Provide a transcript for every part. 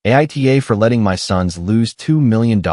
AITA for letting my sons lose $2 million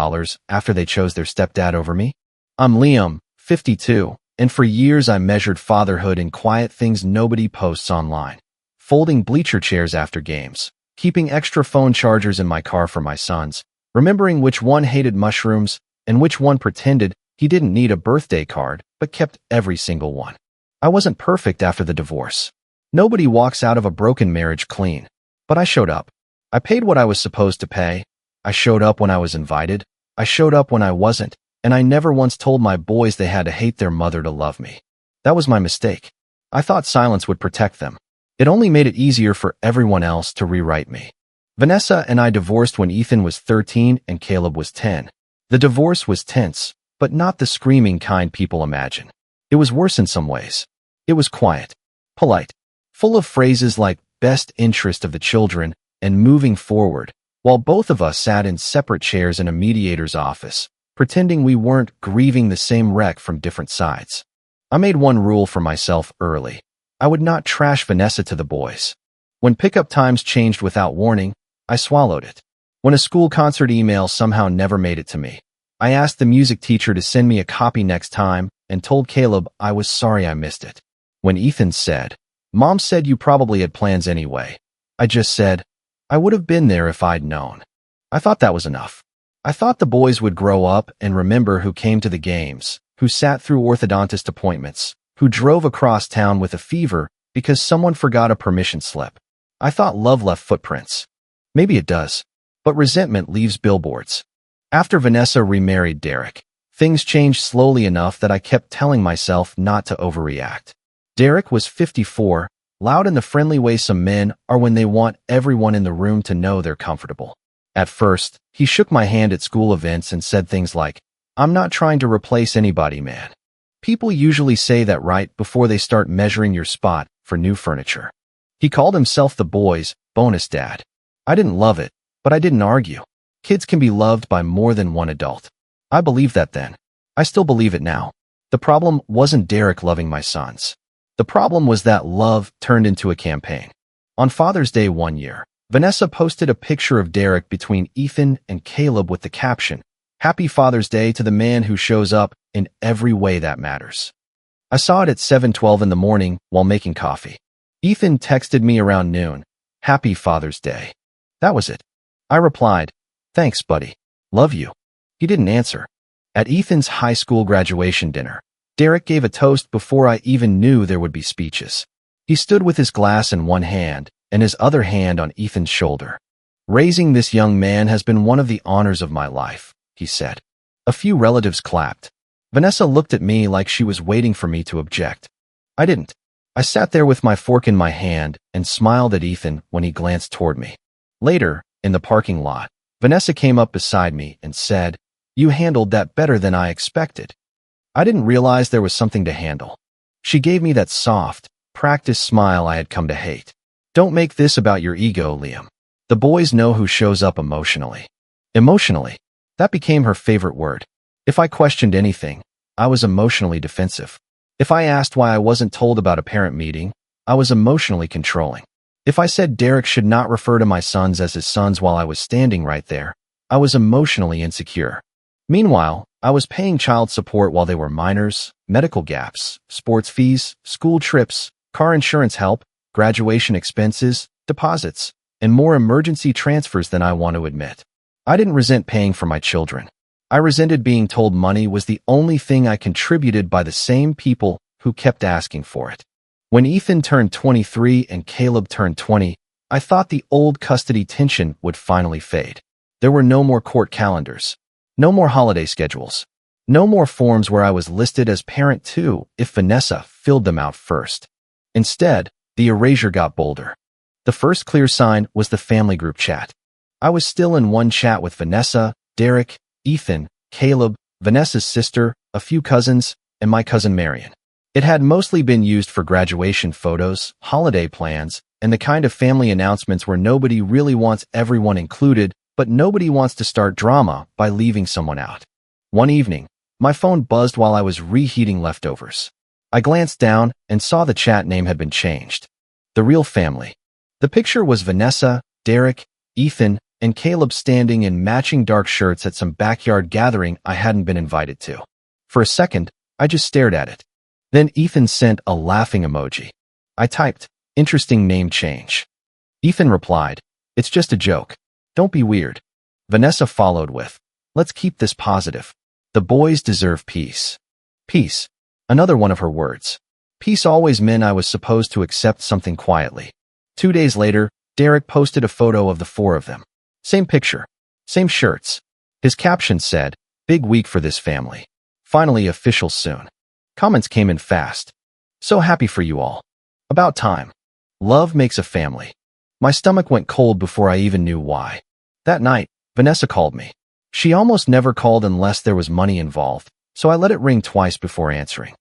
after they chose their stepdad over me? I'm Liam, 52, and for years I measured fatherhood in quiet things nobody posts online. Folding bleacher chairs after games, keeping extra phone chargers in my car for my sons, remembering which one hated mushrooms and which one pretended he didn't need a birthday card but kept every single one. I wasn't perfect after the divorce. Nobody walks out of a broken marriage clean. But I showed up. I paid what I was supposed to pay. I showed up when I was invited. I showed up when I wasn't. And I never once told my boys they had to hate their mother to love me. That was my mistake. I thought silence would protect them. It only made it easier for everyone else to rewrite me. Vanessa and I divorced when Ethan was 13 and Caleb was 10. The divorce was tense, but not the screaming kind people imagine. It was worse in some ways. It was quiet, polite, full of phrases like best interest of the children and moving forward, while both of us sat in separate chairs in a mediator's office, pretending we weren't grieving the same wreck from different sides. I made one rule for myself early. I would not trash Vanessa to the boys. When pickup times changed without warning, I swallowed it. When a school concert email somehow never made it to me, I asked the music teacher to send me a copy next time and told Caleb I was sorry I missed it. When Ethan said, "Mom said you probably had plans anyway," I just said, "I would have been there if I'd known." I thought that was enough. I thought the boys would grow up and remember who came to the games, who sat through orthodontist appointments, who drove across town with a fever because someone forgot a permission slip. I thought love left footprints. Maybe it does, but resentment leaves billboards. After Vanessa remarried Derek, things changed slowly enough that I kept telling myself not to overreact. Derek was 54, loud in the friendly way some men are when they want everyone in the room to know they're comfortable. At first, he shook my hand at school events and said things like, "I'm not trying to replace anybody, man." People usually say that right before they start measuring your spot for new furniture. He called himself the boys' bonus dad. I didn't love it, but I didn't argue. Kids can be loved by more than one adult. I believed that then. I still believe it now. The problem wasn't Derek loving my sons. The problem was that love turned into a campaign. On Father's Day one year, Vanessa posted a picture of Derek between Ethan and Caleb with the caption, "Happy Father's Day to the man who shows up in every way that matters." I saw it at 7:12 in the morning while making coffee. Ethan texted me around noon, "Happy Father's Day." That was it. I replied, "Thanks, buddy. Love you." He didn't answer. At Ethan's high school graduation dinner, Derek gave a toast before I even knew there would be speeches. He stood with his glass in one hand and his other hand on Ethan's shoulder. "Raising this young man has been one of the honors of my life," he said. A few relatives clapped. Vanessa looked at me like she was waiting for me to object. I didn't. I sat there with my fork in my hand and smiled at Ethan when he glanced toward me. Later, in the parking lot, Vanessa came up beside me and said, "You handled that better than I expected." I didn't realize there was something to handle. She gave me that soft, practiced smile I had come to hate. "Don't make this about your ego, Liam. The boys know who shows up emotionally." Emotionally. That became her favorite word. If I questioned anything, I was emotionally defensive. If I asked why I wasn't told about a parent meeting, I was emotionally controlling. If I said Derek should not refer to my sons as his sons while I was standing right there, I was emotionally insecure. Meanwhile, I was paying child support while they were minors, medical gaps, sports fees, school trips, car insurance help, graduation expenses, deposits, and more emergency transfers than I want to admit. I didn't resent paying for my children. I resented being told money was the only thing I contributed by the same people who kept asking for it. When Ethan turned 23 and Caleb turned 20, I thought the old custody tension would finally fade. There were no more court calendars. No more holiday schedules. No more forms where I was listed as parent two if Vanessa filled them out first. Instead, the erasure got bolder. The first clear sign was the family group chat. I was still in one chat with Vanessa, Derek, Ethan, Caleb, Vanessa's sister, a few cousins, and my cousin Marion. It had mostly been used for graduation photos, holiday plans, and the kind of family announcements where nobody really wants everyone included, but nobody wants to start drama by leaving someone out. One evening, my phone buzzed while I was reheating leftovers. I glanced down and saw the chat name had been changed. The Real Family. The picture was Vanessa, Derek, Ethan, and Caleb standing in matching dark shirts at some backyard gathering I hadn't been invited to. For a second, I just stared at it. Then Ethan sent a laughing emoji. I typed, "Interesting name change." Ethan replied, "It's just a joke. Don't be weird." Vanessa followed with, "Let's keep this positive. The boys deserve peace." Peace. Another one of her words. Peace always meant I was supposed to accept something quietly. 2 days later, Derek posted a photo of the four of them. Same picture. Same shirts. His caption said, "Big week for this family. Finally official soon." Comments came in fast. "So happy for you all. About time. Love makes a family." My stomach went cold before I even knew why. That night, Vanessa called me. She almost never called unless there was money involved, so I let it ring twice before answering.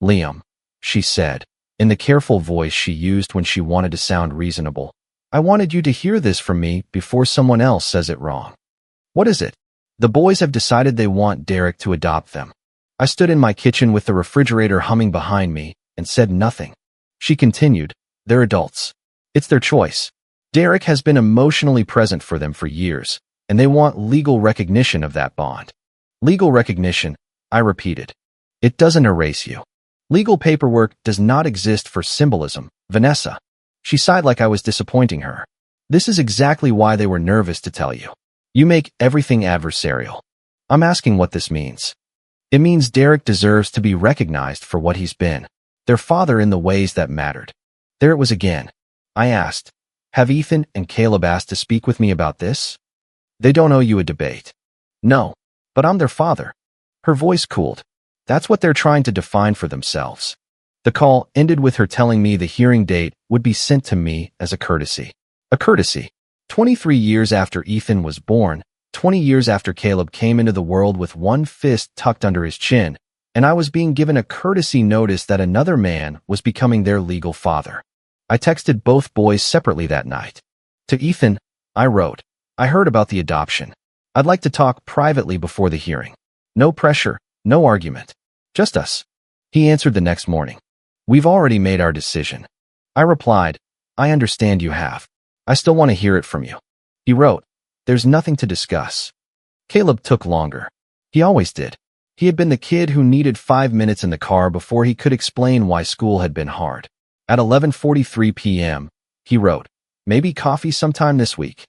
"Liam," she said, in the careful voice she used when she wanted to sound reasonable, "I wanted you to hear this from me before someone else says it wrong." "What is it?" "The boys have decided they want Derek to adopt them." I stood in my kitchen with the refrigerator humming behind me and said nothing. She continued, "They're adults. It's their choice. Derek has been emotionally present for them for years, and they want legal recognition of that bond." "Legal recognition," I repeated. "It doesn't erase you. Legal paperwork does not exist for symbolism, Vanessa." She sighed like I was disappointing her. "This is exactly why they were nervous to tell you. You make everything adversarial." "I'm asking what this means." "It means Derek deserves to be recognized for what he's been. Their father in the ways that mattered." There it was again. I asked, "Have Ethan and Caleb asked to speak with me about this?" "They don't owe you a debate." "No, but I'm their father." Her voice cooled. "That's what they're trying to define for themselves." The call ended with her telling me the hearing date would be sent to me as a courtesy. A courtesy. 23 years after Ethan was born, 20 years after Caleb came into the world with one fist tucked under his chin, and I was being given a courtesy notice that another man was becoming their legal father. I texted both boys separately that night. To Ethan, I wrote, "I heard about the adoption. I'd like to talk privately before the hearing. No pressure, no argument. Just us." He answered the next morning, "We've already made our decision." I replied, "I understand you have. I still want to hear it from you." He wrote, "There's nothing to discuss." Caleb took longer. He always did. He had been the kid who needed 5 minutes in the car before he could explain why school had been hard. At 11:43 p.m., he wrote, "Maybe coffee sometime this week."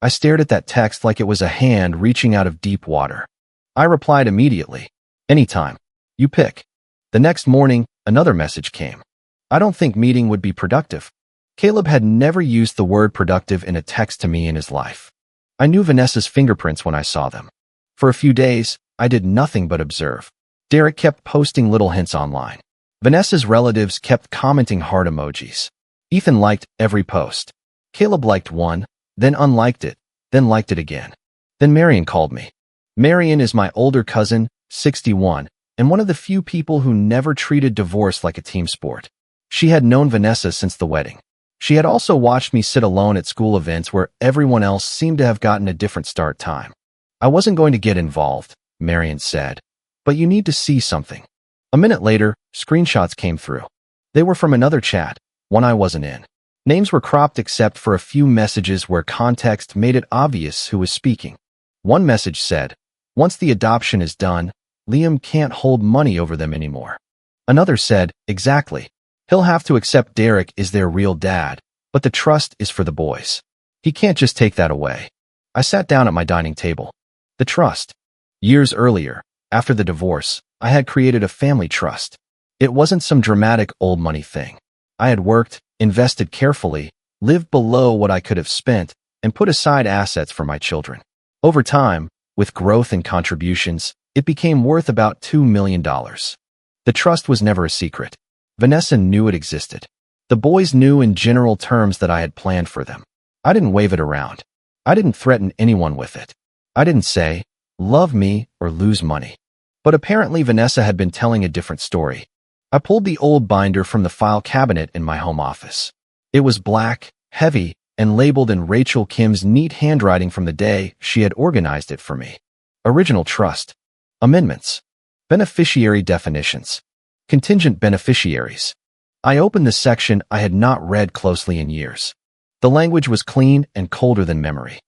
I stared at that text like it was a hand reaching out of deep water. I replied immediately, "Anytime. You pick." The next morning, another message came. "I don't think meeting would be productive." Caleb had never used the word productive in a text to me in his life. I knew Vanessa's fingerprints when I saw them. For a few days, I did nothing but observe. Derek kept posting little hints online. Vanessa's relatives kept commenting heart emojis. Ethan liked every post. Caleb liked one, then unliked it, then liked it again. Then Marion called me. Marion is my older cousin, 61, and one of the few people who never treated divorce like a team sport. She had known Vanessa since the wedding. She had also watched me sit alone at school events where everyone else seemed to have gotten a different start time. "I wasn't going to get involved," Marion said, "but you need to see something." A minute later, screenshots came through. They were from another chat, one I wasn't in. Names were cropped except for a few messages where context made it obvious who was speaking. One message said, "Once the adoption is done, Liam can't hold money over them anymore." Another said, "Exactly. He'll have to accept Derek is their real dad, but the trust is for the boys. He can't just take that away." I sat down at my dining table. The trust. Years earlier, after the divorce, I had created a family trust. It wasn't some dramatic old money thing. I had worked, invested carefully, lived below what I could have spent, and put aside assets for my children. Over time, with growth and contributions, it became worth about $2 million. The trust was never a secret. Vanessa knew it existed. The boys knew in general terms that I had planned for them. I didn't wave it around. I didn't threaten anyone with it. I didn't say, "Love me or lose money." But apparently Vanessa had been telling a different story. I pulled the old binder from the file cabinet in my home office. It was black, heavy, and labeled in Rachel Kim's neat handwriting from the day she had organized it for me. Original trust. Amendments. Beneficiary definitions. Contingent beneficiaries. I opened the section I had not read closely in years. The language was clean and colder than memory.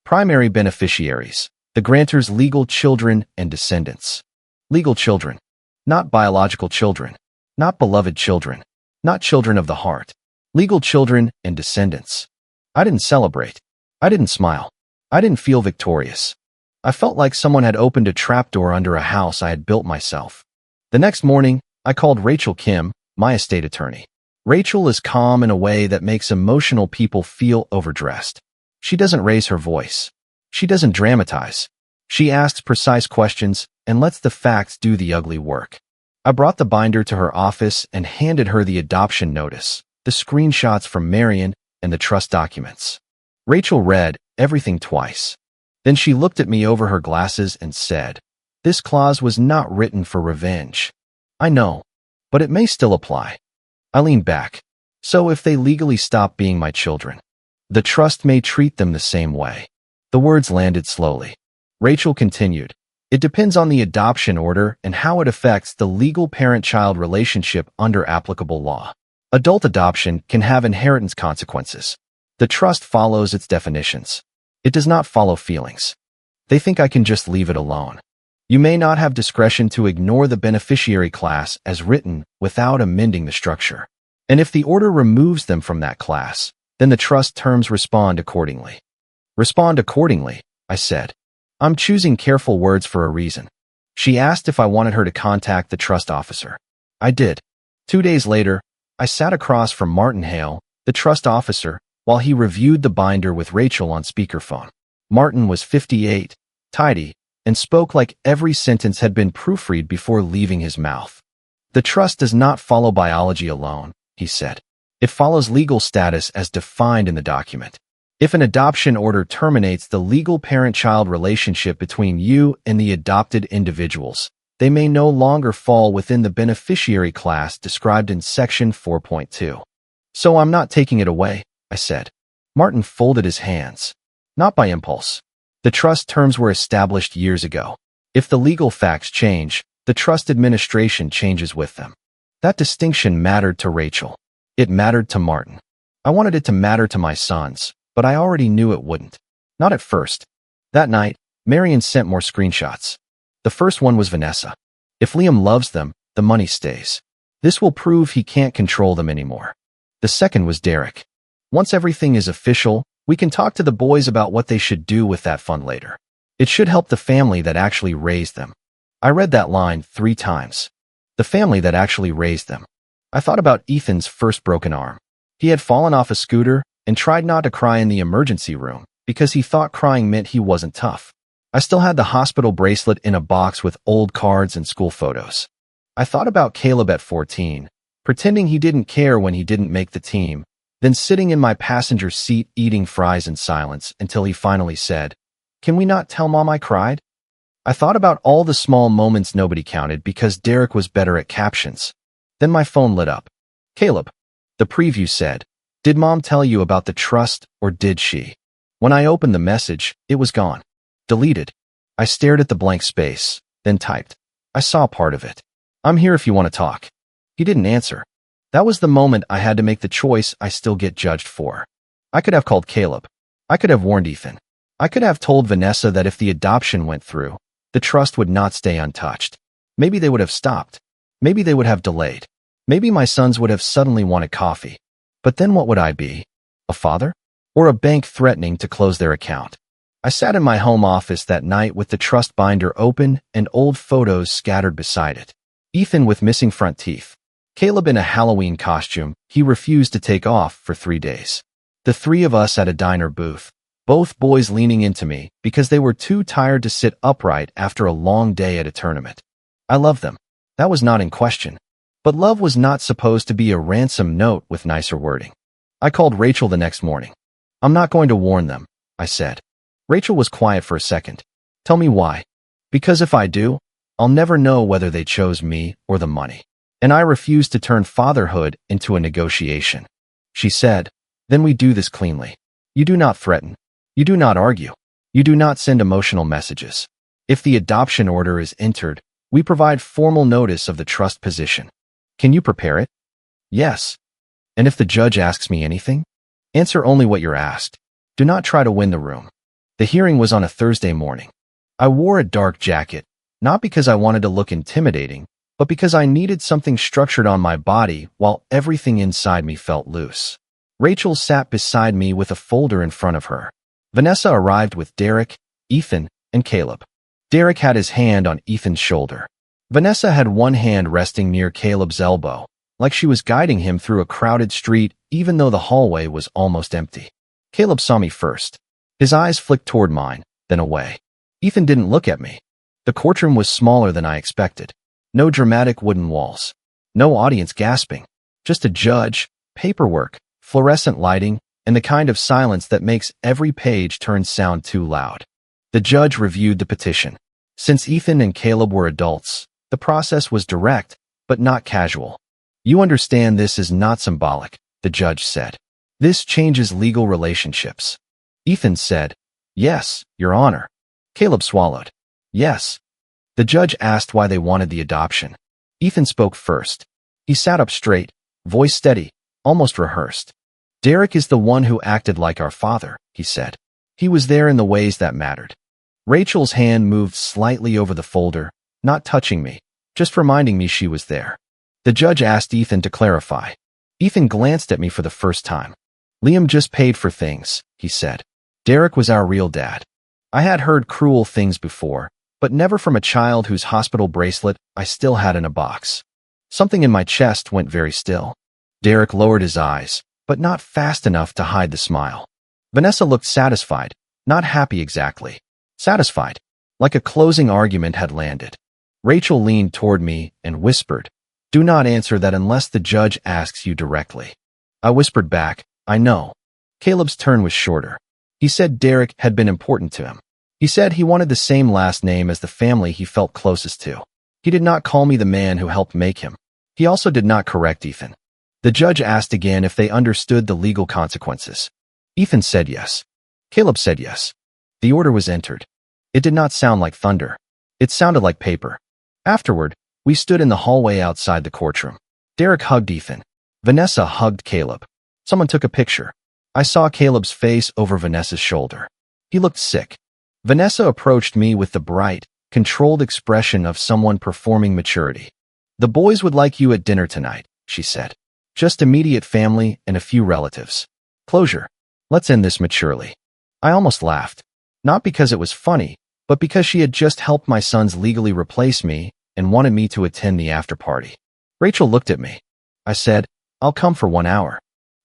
Primary beneficiaries, the grantor's legal children and descendants. Legal children, not biological children, not beloved children, not children of the heart. Legal children and descendants. I didn't celebrate. I didn't smile. I didn't feel victorious. I felt like someone had opened a trapdoor under a house I had built myself. The next morning, I called Rachel Kim, my estate attorney. Rachel is calm in a way that makes emotional people feel overdressed. She doesn't raise her voice. She doesn't dramatize. She asks precise questions and lets the facts do the ugly work. I brought the binder to her office and handed her the adoption notice, the screenshots from Marion, and the trust documents. Rachel read everything twice. Then she looked at me over her glasses and said, "This clause was not written for revenge." I know, but it may still apply. I leaned back. So if they legally stop being my children, the trust may treat them the same way. The words landed slowly. Rachel continued, "It depends on the adoption order and how it affects the legal parent-child relationship under applicable law. Adult adoption can have inheritance consequences. The trust follows its definitions. It does not follow feelings. They think I can just leave it alone. You may not have discretion to ignore the beneficiary class as written without amending the structure. And if the order removes them from that class, then the trust terms respond accordingly." Respond accordingly, I said. I'm choosing careful words for a reason. She asked if I wanted her to contact the trust officer. I did. 2 days later, I sat across from Martin Hale, the trust officer, while he reviewed the binder with Rachel on speakerphone. Martin was 58, tidy, and spoke like every sentence had been proofread before leaving his mouth. "The trust does not follow biology alone," he said. "It follows legal status as defined in the document. If an adoption order terminates the legal parent-child relationship between you and the adopted individuals, they may no longer fall within the beneficiary class described in Section 4.2. So I'm not taking it away," I said. Martin folded his hands. "Not by impulse. The trust terms were established years ago. If the legal facts change, the trust administration changes with them." That distinction mattered to Rachel. It mattered to Martin. I wanted it to matter to my sons, but I already knew it wouldn't. Not at first. That night, Marion sent more screenshots. The first one was Vanessa. "If Liam loves them, the money stays. This will prove he can't control them anymore." The second was Derek. "Once everything is official, we can talk to the boys about what they should do with that fund later. It should help the family that actually raised them." I read that line 3 times. The family that actually raised them. I thought about Ethan's first broken arm. He had fallen off a scooter and tried not to cry in the emergency room because he thought crying meant he wasn't tough. I still had the hospital bracelet in a box with old cards and school photos. I thought about Caleb at 14, pretending he didn't care when he didn't make the team, then sitting in my passenger seat eating fries in silence until he finally said, "Can we not tell Mom I cried?" I thought about all the small moments nobody counted because Derek was better at captions. Then my phone lit up. "Caleb," the preview said, "did Mom tell you about the trust, or did she?" When I opened the message, it was gone. Deleted. I stared at the blank space, then typed. I saw part of it. "I'm here if you want to talk." He didn't answer. That was the moment I had to make the choice I still get judged for. I could have called Caleb. I could have warned Ethan. I could have told Vanessa that if the adoption went through, the trust would not stay untouched. Maybe they would have stopped. Maybe they would have delayed. Maybe my sons would have suddenly wanted coffee. But then what would I be? A father? Or a bank threatening to close their account? I sat in my home office that night with the trust binder open and old photos scattered beside it. Ethan with missing front teeth. Caleb in a Halloween costume he refused to take off for 3 days. The 3 of us at a diner booth, both boys leaning into me because they were too tired to sit upright after a long day at a tournament. I loved them. That was not in question. But love was not supposed to be a ransom note with nicer wording. I called Rachel the next morning. "I'm not going to warn them," I said. Rachel was quiet for a second. "Tell me why." "Because if I do, I'll never know whether they chose me or the money. And I refuse to turn fatherhood into a negotiation." She said, "Then we do this cleanly. You do not threaten. You do not argue. You do not send emotional messages. If the adoption order is entered, we provide formal notice of the trust position. Can you prepare it?" "Yes." "And if the judge asks me anything?" "Answer only what you're asked. Do not try to win the room." The hearing was on a Thursday morning. I wore a dark jacket, not because I wanted to look intimidating, but because I needed something structured on my body while everything inside me felt loose. Rachel sat beside me with a folder in front of her. Vanessa arrived with Derek, Ethan, and Caleb. Derek had his hand on Ethan's shoulder. Vanessa had one hand resting near Caleb's elbow, like she was guiding him through a crowded street even though the hallway was almost empty. Caleb saw me first. His eyes flicked toward mine, then away. Ethan didn't look at me. The courtroom was smaller than I expected. No dramatic wooden walls. No audience gasping. Just a judge, paperwork, fluorescent lighting, and the kind of silence that makes every page turn sound too loud. The judge reviewed the petition. Since Ethan and Caleb were adults, the process was direct, but not casual. You understand this is not symbolic, the judge said. This changes legal relationships. Ethan said, "Yes, Your Honor." Caleb swallowed. "Yes." The judge asked why they wanted the adoption. Ethan spoke first. He sat up straight, voice steady, almost rehearsed. "Derek is the one who acted like our father," he said. "He was there in the ways that mattered." Rachel's hand moved slightly over the folder, not touching me, just reminding me she was there. The judge asked Ethan to clarify. Ethan glanced at me for the first time. "Liam just paid for things," he said. "Derek was our real dad." I had heard cruel things before, but never from a child whose hospital bracelet I still had in a box. Something in my chest went very still. Derek lowered his eyes, but not fast enough to hide the smile. Vanessa looked satisfied, not happy exactly. Satisfied, like a closing argument had landed. Rachel leaned toward me and whispered, "Do not answer that unless the judge asks you directly." I whispered back, "I know." Caleb's turn was shorter. He said Derek had been important to him. He said he wanted the same last name as the family he felt closest to. He did not call me the man who helped make him. He also did not correct Ethan. The judge asked again if they understood the legal consequences. Ethan said yes. Caleb said yes. The order was entered. It did not sound like thunder. It sounded like paper. Afterward, we stood in the hallway outside the courtroom. Derek hugged Ethan. Vanessa hugged Caleb. Someone took a picture. I saw Caleb's face over Vanessa's shoulder. He looked sick. Vanessa approached me with the bright, controlled expression of someone performing maturity. "The boys would like you at dinner tonight," she said. "Just immediate family and a few relatives. Closure. Let's end this maturely." I almost laughed. Not because it was funny, but because she had just helped my sons legally replace me and wanted me to attend the after-party. Rachel looked at me. I said, "I'll come for 1 hour."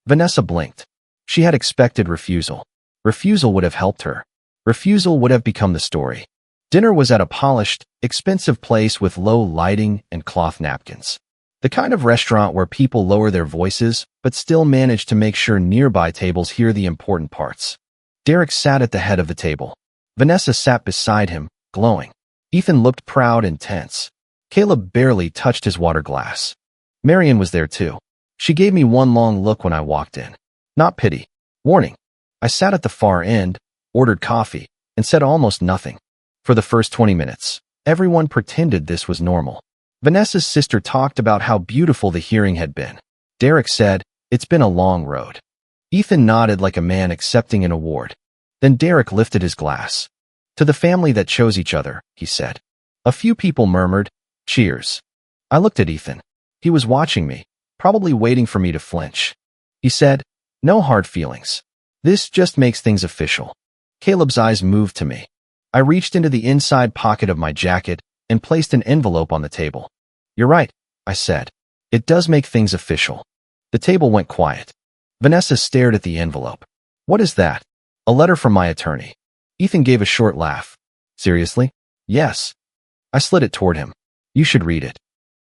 Vanessa blinked. She had expected refusal. Refusal would have helped her. Refusal would have become the story. Dinner was at a polished, expensive place with low lighting and cloth napkins. The kind of restaurant where people lower their voices but still manage to make sure nearby tables hear the important parts. Derek sat at the head of the table. Vanessa sat beside him, glowing. Ethan looked proud and tense. Caleb barely touched his water glass. Marion was there too. She gave me one long look when I walked in. Not pity. Warning. I sat at the far end, ordered coffee, and said almost nothing. For the first 20 minutes, everyone pretended this was normal. Vanessa's sister talked about how beautiful the hearing had been. Derek said, "It's been a long road." Ethan nodded like a man accepting an award. Then Derek lifted his glass. "To the family that chose each other," he said. A few people murmured, "Cheers." I looked at Ethan. He was watching me, probably waiting for me to flinch. He said, "No hard feelings. This just makes things official." Caleb's eyes moved to me. I reached into the inside pocket of my jacket and placed an envelope on the table. "You're right," I said. "It does make things official." The table went quiet. Vanessa stared at the envelope. "What is that?" "A letter from my attorney." Ethan gave a short laugh. "Seriously?" "Yes." I slid it toward him. "You should read it."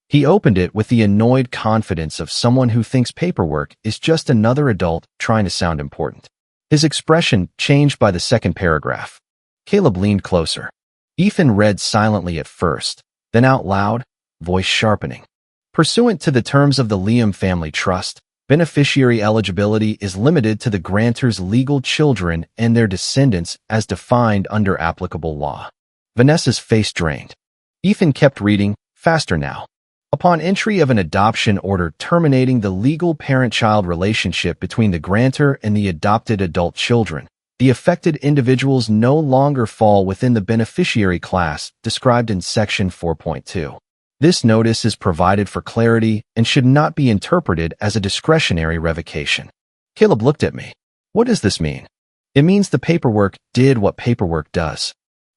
He opened it with the annoyed confidence of someone who thinks paperwork is just another adult trying to sound important. His expression changed by the second paragraph. Caleb leaned closer. Ethan read silently at first, then out loud, voice sharpening. "Pursuant to the terms of the Liam Family Trust, beneficiary eligibility is limited to the grantor's legal children and their descendants as defined under applicable law." Vanessa's face drained. Ethan kept reading, faster now. "Upon entry of an adoption order terminating the legal parent-child relationship between the grantor and the adopted adult children, The affected individuals no longer fall within the beneficiary class described in Section 4.2. This notice is provided for clarity and should not be interpreted as a discretionary revocation. Caleb looked at me. What does this mean? It means the paperwork did what paperwork does.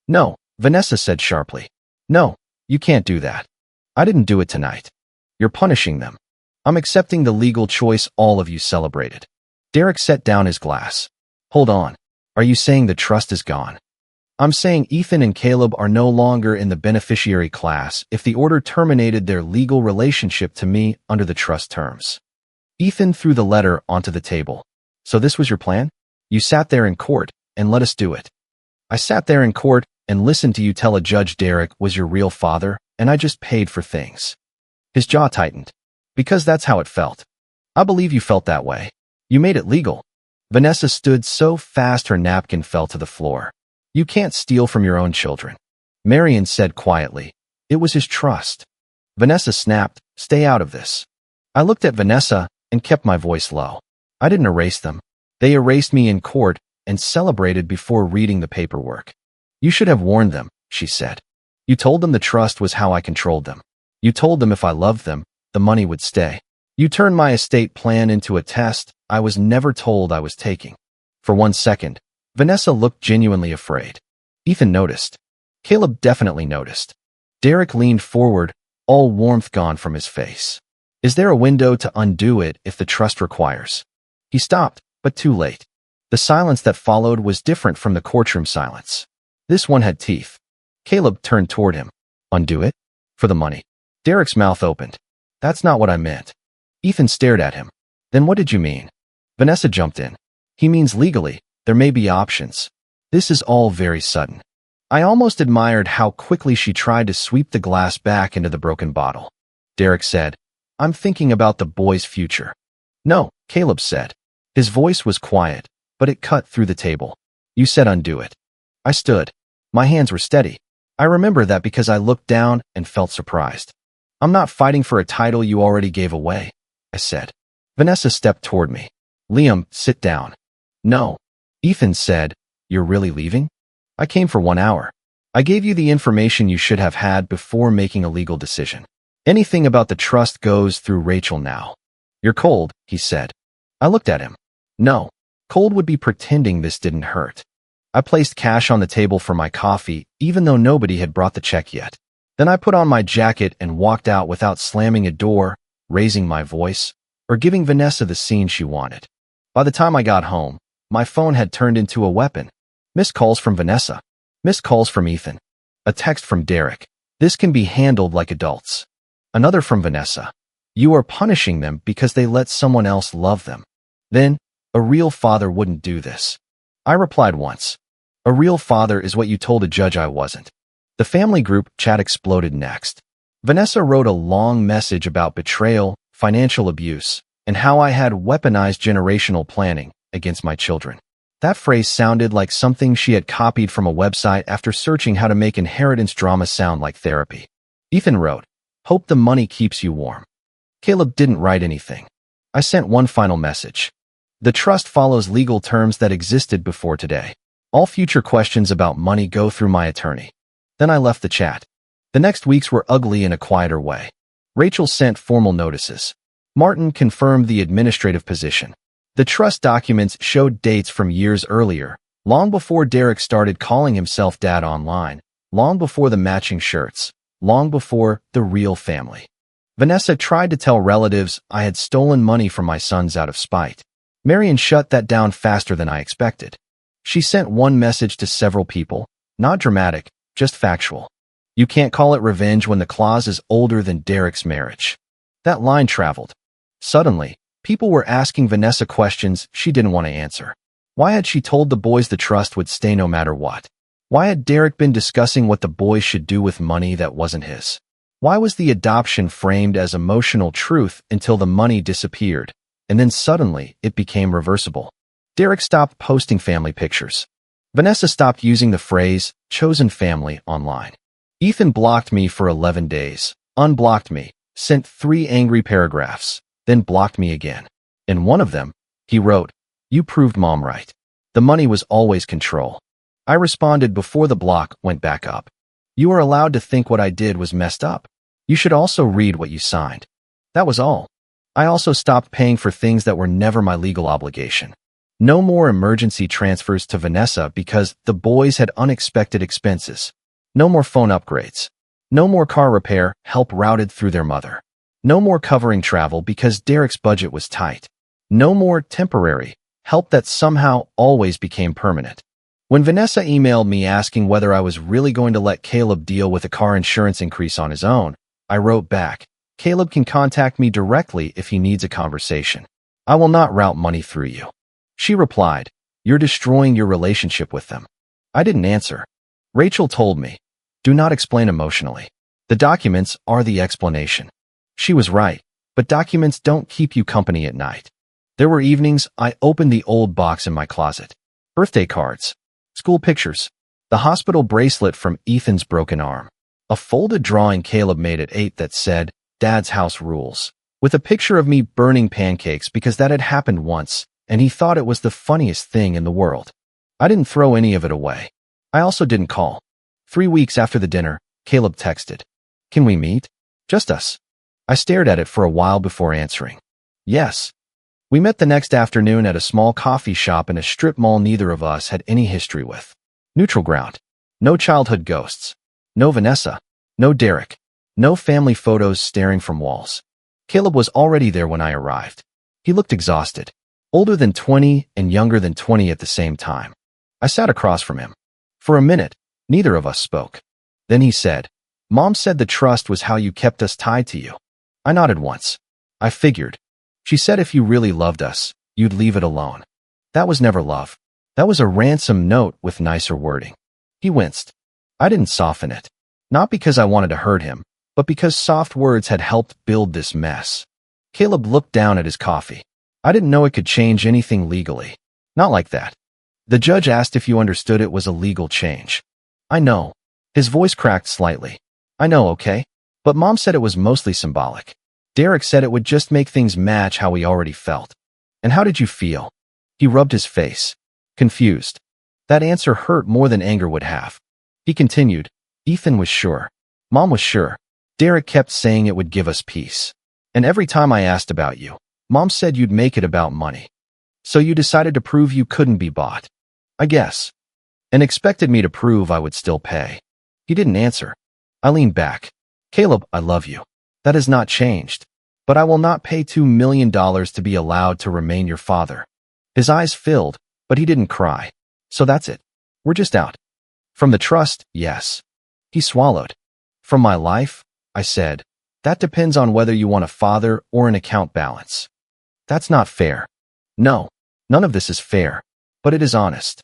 No, Vanessa said sharply. No, you can't do that. I didn't do it tonight. You're punishing them. I'm accepting the legal choice all of you celebrated. Derek set down his glass. Hold on. Are you saying the trust is gone? I'm saying Ethan and Caleb are no longer in the beneficiary class if the order terminated their legal relationship to me under the trust terms. Ethan threw the letter onto the table. So this was your plan? You sat there in court and let us do it. I sat there in court and listened to you tell a judge Derek was your real father and I just paid for things. His jaw tightened. Because that's how it felt. I believe you felt that way. You made it legal. Vanessa stood so fast her napkin fell to the floor. You can't steal from your own children. Marion said quietly. It was his trust. Vanessa snapped, stay out of this. I looked at Vanessa and kept my voice low. I didn't erase them. They erased me in court and celebrated before reading the paperwork. You should have warned them, she said. You told them the trust was how I controlled them. You told them if I loved them, the money would stay. You turned my estate plan into a test I was never told I was taking. For 1 second, Vanessa looked genuinely afraid. Ethan noticed. Caleb definitely noticed. Derek leaned forward, all warmth gone from his face. Is there a window to undo it if the trust requires? He stopped, but too late. The silence that followed was different from the courtroom silence. This one had teeth. Caleb turned toward him. Undo it? For the money. Derek's mouth opened. That's not what I meant. Ethan stared at him. Then what did you mean? Vanessa jumped in. He means legally, there may be options. This is all very sudden. I almost admired how quickly she tried to sweep the glass back into the broken bottle. Derek said, I'm thinking about the boy's future. No, Caleb said. His voice was quiet, but it cut through the table. You said undo it. I stood. My hands were steady. I remember that because I looked down and felt surprised. I'm not fighting for a title you already gave away, I said. Vanessa stepped toward me. Liam, sit down. No. Ethan said, you're really leaving? I came for 1 hour. I gave you the information you should have had before making a legal decision. Anything about the trust goes through Rachel now. You're cold, he said. I looked at him. No. Cold would be pretending this didn't hurt. I placed cash on the table for my coffee, even though nobody had brought the check yet. Then I put on my jacket and walked out without slamming a door, raising my voice, or giving Vanessa the scene she wanted. By the time I got home, my phone had turned into a weapon. Missed calls from Vanessa. Missed calls from Ethan. A text from Derek. This can be handled like adults. Another from Vanessa. You are punishing them because they let someone else love them. Then, a real father wouldn't do this. I replied once. A real father is what you told a judge I wasn't. The family group chat exploded next. Vanessa wrote a long message about betrayal, financial abuse, and how I had weaponized generational planning against my children. That phrase sounded like something she had copied from a website after searching how to make inheritance drama sound like therapy. Ethan wrote, hope the money keeps you warm. Caleb didn't write anything. I sent one final message. The trust follows legal terms that existed before today. All future questions about money go through my attorney. Then I left the chat. The next weeks were ugly in a quieter way. Rachel sent formal notices. Martin confirmed the administrative position. The trust documents showed dates from years earlier, long before Derek started calling himself Dad online, long before the matching shirts, long before the real family. Vanessa tried to tell relatives I had stolen money from my sons out of spite. Marion shut that down faster than I expected. She sent one message to several people, not dramatic, just factual. You can't call it revenge when the clause is older than Derek's marriage. That line traveled. Suddenly, people were asking Vanessa questions she didn't want to answer. Why had she told the boys the trust would stay no matter what? Why had Derek been discussing what the boys should do with money that wasn't his? Why was the adoption framed as emotional truth until the money disappeared, and then suddenly it became reversible? Derek stopped posting family pictures. Vanessa stopped using the phrase, chosen family, online. Ethan blocked me for 11 days, unblocked me, sent 3 angry paragraphs, then blocked me again. In one of them, he wrote, you proved Mom right. The money was always control. I responded before the block went back up. You are allowed to think what I did was messed up. You should also read what you signed. That was all. I also stopped paying for things that were never my legal obligation. No more emergency transfers to Vanessa because the boys had unexpected expenses. No more phone upgrades. No more car repair help routed through their mother. No more covering travel because Derek's budget was tight. No more temporary help that somehow always became permanent. When Vanessa emailed me asking whether I was really going to let Caleb deal with a car insurance increase on his own, I wrote back, Caleb can contact me directly if he needs a conversation. I will not route money through you. She replied, you're destroying your relationship with them. I didn't answer. Rachel told me, do not explain emotionally. The documents are the explanation. She was right, but documents don't keep you company at night. There were evenings I opened the old box in my closet. Birthday cards, school pictures, the hospital bracelet from Ethan's broken arm, a folded drawing Caleb made at 8 that said, Dad's house rules, with a picture of me burning pancakes because that had happened once, and he thought it was the funniest thing in the world. I didn't throw any of it away. I also didn't call. 3 weeks after the dinner, Caleb texted, can we meet? Just us. I stared at it for a while before answering. Yes. We met the next afternoon at a small coffee shop in a strip mall neither of us had any history with. Neutral ground. No childhood ghosts. No Vanessa. No Derek. No family photos staring from walls. Caleb was already there when I arrived. He looked exhausted. Older than 20 and younger than 20 at the same time. I sat across from him. For a minute, neither of us spoke. Then he said, Mom said the trust was how you kept us tied to you. I nodded once. I figured. She said if you really loved us, you'd leave it alone. That was never love. That was a ransom note with nicer wording. He winced. I didn't soften it. Not because I wanted to hurt him, but because soft words had helped build this mess. Caleb looked down at his coffee. I didn't know it could change anything legally. Not like that. The judge asked if you understood it was a legal change. I know. His voice cracked slightly. I know, okay? But Mom said it was mostly symbolic. Derek said it would just make things match how we already felt. And how did you feel? He rubbed his face. Confused. That answer hurt more than anger would have. He continued. Ethan was sure. Mom was sure. Derek kept saying it would give us peace. And every time I asked about you, Mom said you'd make it about money. So you decided to prove you couldn't be bought. I guess. And expected me to prove I would still pay. He didn't answer. I leaned back. Caleb, I love you. That has not changed. But I will not pay $2 million to be allowed to remain your father. His eyes filled, but he didn't cry. So that's it. We're just out. From the trust, yes. He swallowed. From my life, I said, that depends on whether you want a father or an account balance. That's not fair. No, none of this is fair, but it is honest.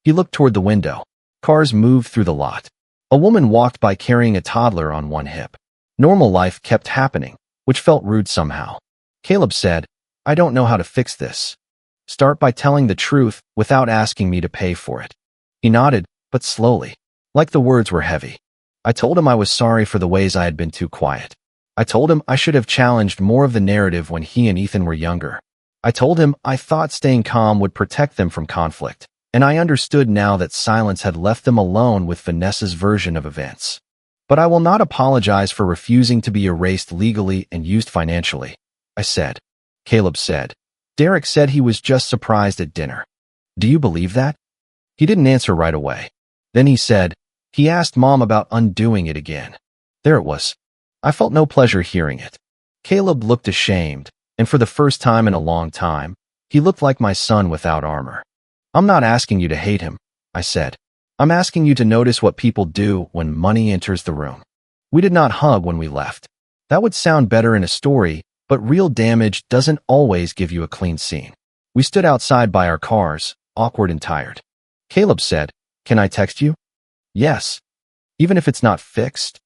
He looked toward the window. Cars moved through the lot. A woman walked by carrying a toddler on one hip. Normal life kept happening, which felt rude somehow. Caleb said, I don't know how to fix this. Start by telling the truth without asking me to pay for it. He nodded, but slowly, like the words were heavy. I told him I was sorry for the ways I had been too quiet. I told him I should have challenged more of the narrative when he and Ethan were younger. I told him I thought staying calm would protect them from conflict, and I understood now that silence had left them alone with Vanessa's version of events. But I will not apologize for refusing to be erased legally and used financially, I said. Caleb said. Derek said he was just surprised at dinner. Do you believe that? He didn't answer right away. Then he said, he asked Mom about undoing it again. There it was. I felt no pleasure hearing it. Caleb looked ashamed, and for the first time in a long time, he looked like my son without armor. I'm not asking you to hate him, I said. I'm asking you to notice what people do when money enters the room. We did not hug when we left. That would sound better in a story, but real damage doesn't always give you a clean scene. We stood outside by our cars, awkward and tired. Caleb said, can I text you? Yes. Even if it's not fixed?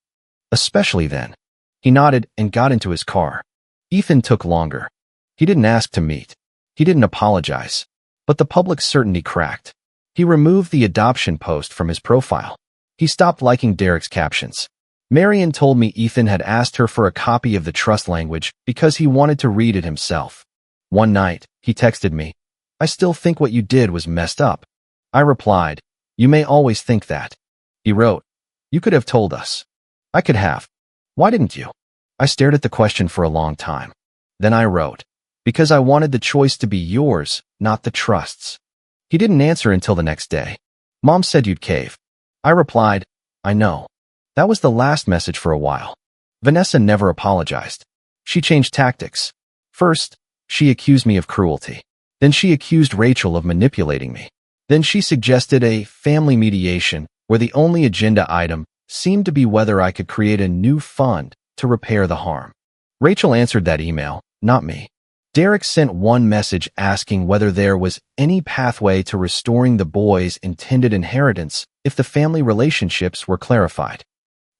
Especially then. He nodded and got into his car. Ethan took longer. He didn't ask to meet. He didn't apologize. But the public certainty cracked. He removed the adoption post from his profile. He stopped liking Derek's captions. Marion told me Ethan had asked her for a copy of the trust language because he wanted to read it himself. One night, he texted me, I still think what you did was messed up, I replied, "You may always think that." He wrote, "You could have told us." I could have. Why didn't you? I stared at the question for a long time. Then I wrote, "Because I wanted the choice to be yours, not the trust's." He didn't answer until the next day. "Mom said you'd cave." I replied, "I know." That was the last message for a while. Vanessa never apologized. She changed tactics. First, she accused me of cruelty. Then she accused Rachel of manipulating me. Then she suggested a family mediation where the only agenda item seemed to be whether I could create a new fund to repair the harm. Rachel answered that email, not me. Derek sent one message asking whether there was any pathway to restoring the boys' intended inheritance if the family relationships were clarified.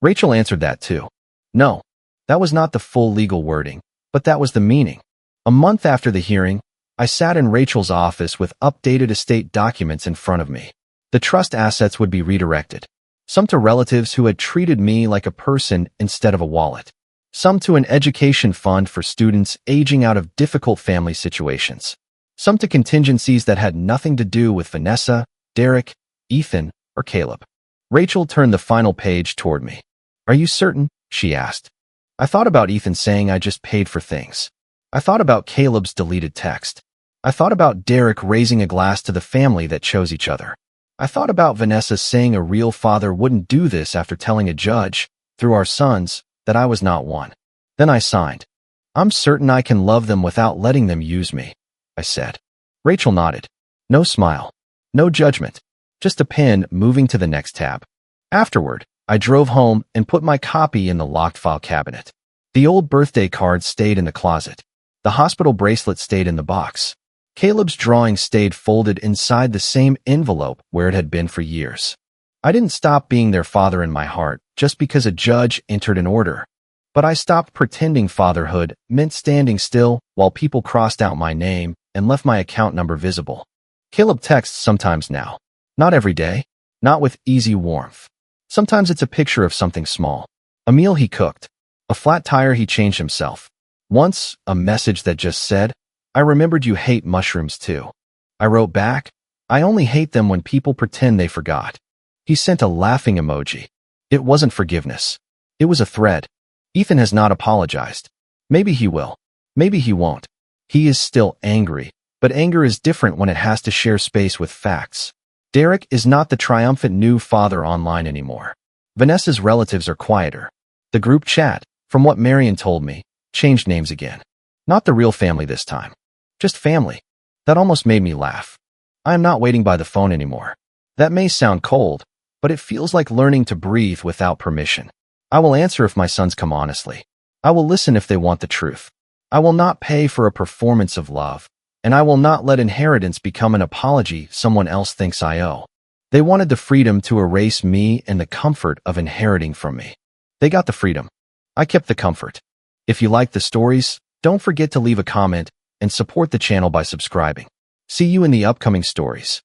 Rachel answered that too. No, that was not the full legal wording, but that was the meaning. A month after the hearing, I sat in Rachel's office with updated estate documents in front of me. The trust assets would be redirected. Some to relatives who had treated me like a person instead of a wallet. Some to an education fund for students aging out of difficult family situations. Some to contingencies that had nothing to do with Vanessa, Derek, Ethan, or Caleb. Rachel turned the final page toward me. "Are you certain?" she asked. I thought about Ethan saying I just paid for things. I thought about Caleb's deleted text. I thought about Derek raising a glass to the family that chose each other. I thought about Vanessa saying a real father wouldn't do this after telling a judge, through our sons, that I was not one. Then I signed. "I'm certain I can love them without letting them use me," I said. Rachel nodded. No smile. No judgment. Just a pen moving to the next tab. Afterward, I drove home and put my copy in the locked file cabinet. The old birthday card stayed in the closet. The hospital bracelet stayed in the box. Caleb's drawing stayed folded inside the same envelope where it had been for years. I didn't stop being their father in my heart just because a judge entered an order. But I stopped pretending fatherhood meant standing still while people crossed out my name and left my account number visible. Caleb texts sometimes now. Not every day. Not with easy warmth. Sometimes it's a picture of something small. A meal he cooked. A flat tire he changed himself. Once, a message that just said, "I remembered you hate mushrooms too." I wrote back, "I only hate them when people pretend they forgot." He sent a laughing emoji. It wasn't forgiveness. It was a thread. Ethan has not apologized. Maybe he will. Maybe he won't. He is still angry, but anger is different when it has to share space with facts. Derek is not the triumphant new father online anymore. Vanessa's relatives are quieter. The group chat, from what Marion told me, changed names again. Not the real family this time. Just family. That almost made me laugh. I am not waiting by the phone anymore. That may sound cold, but it feels like learning to breathe without permission. I will answer if my sons come honestly. I will listen if they want the truth. I will not pay for a performance of love, and I will not let inheritance become an apology someone else thinks I owe. They wanted the freedom to erase me and the comfort of inheriting from me. They got the freedom. I kept the comfort. If you like the stories, don't forget to leave a comment and support the channel by subscribing. See you in the upcoming stories.